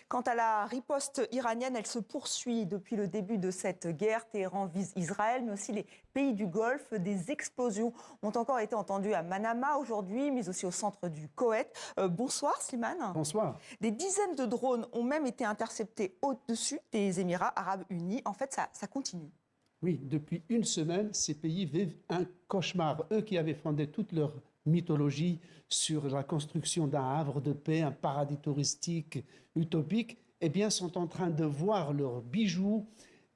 Quant à la riposte iranienne, elle se poursuit depuis le début de cette guerre. Téhéran vise Israël, mais aussi les pays du Golfe. Des explosions ont encore été entendues à Manama aujourd'hui, mais aussi au centre du Koweït. Bonsoir Slimane. Bonsoir. Des dizaines de drones ont même été interceptés au-dessus des Émirats arabes unis. En fait, ça continue. Oui, depuis une semaine, ces pays vivent un cauchemar. Eux qui avaient fondé toute leur mythologie sur la construction d'un havre de paix, un paradis touristique utopique, eh bien, sont en train de voir leurs bijoux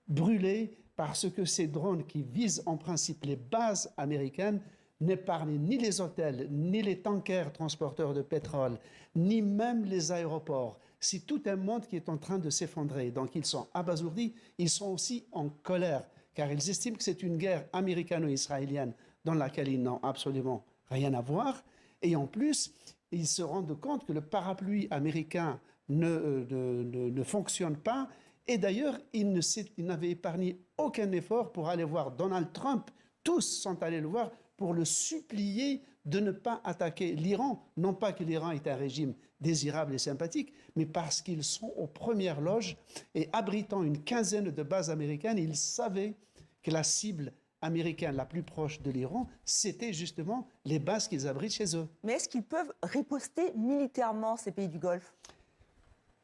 brûler parce que ces drones qui visent en principe les bases américaines n'épargnent ni les hôtels, ni les tankers transporteurs de pétrole, ni même les aéroports. C'est tout un monde qui est en train de s'effondrer. Donc ils sont abasourdis, ils sont aussi en colère, car ils estiment que c'est une guerre américano-israélienne dans laquelle ils n'ont absolument rien à voir. Et en plus, ils se rendent compte que le parapluie américain ne fonctionne pas. Et d'ailleurs, ils n'avaient épargné aucun effort pour aller voir Donald Trump. Tous sont allés le voir pour le supplier de ne pas attaquer l'Iran. Non pas que l'Iran est un régime désirable et sympathique, mais parce qu'ils sont aux premières loges et abritant une quinzaine de bases américaines, ils savaient que la cible américaine la plus proche de l'Iran, c'était justement les bases qu'ils abritent chez eux. Mais est-ce qu'ils peuvent riposter militairement, ces pays du Golfe ?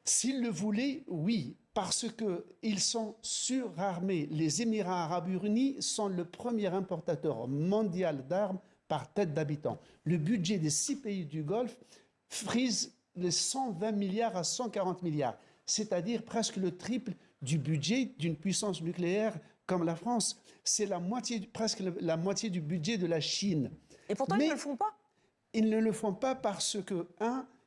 S'ils le voulaient, oui, parce qu'ils sont surarmés. Les Émirats arabes unis sont le premier importateur mondial d'armes par tête d'habitant. Le budget des 6 pays du Golfe frise les 120 milliards à 140 milliards, c'est-à-dire presque le triple du budget d'une puissance nucléaire comme la France. C'est presque la moitié du budget de la Chine. Et pourtant, ils ne le font pas. Ils ne le font pas parce que,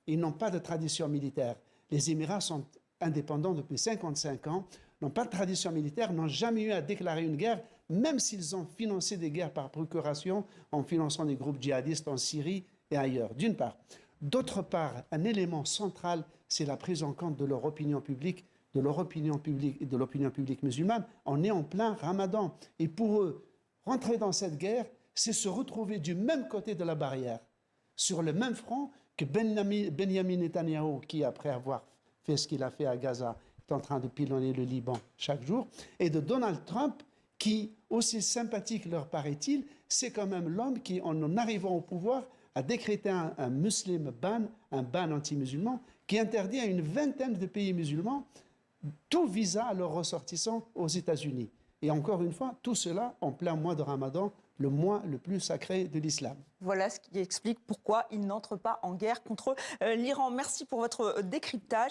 ils n'ont pas de tradition militaire. Les Émirats sont indépendants depuis 55 ans, n'ont pas de tradition militaire, n'ont jamais eu à déclarer une guerre, même s'ils ont financé des guerres par procuration en finançant des groupes djihadistes en Syrie et ailleurs, d'une part. D'autre part, un élément central, c'est la prise en compte de leur opinion publique, de l'opinion publique musulmane. On est en plein Ramadan. Et pour eux, rentrer dans cette guerre, c'est se retrouver du même côté de la barrière, sur le même front que Benjamin Netanyahou, qui, après avoir fait ce qu'il a fait à Gaza, est en train de pilonner le Liban chaque jour, et de Donald Trump, qui, aussi sympathique leur paraît-il, c'est quand même l'homme qui, en arrivant au pouvoir, a décrété un muslim ban, un ban anti-musulman, qui interdit à une vingtaine de pays musulmans tout visa à leurs ressortissants aux États-Unis. Et encore une fois, tout cela en plein mois de Ramadan, le mois le plus sacré de l'islam. Voilà ce qui explique pourquoi ils n'entrent pas en guerre contre l'Iran. Merci pour votre décryptage.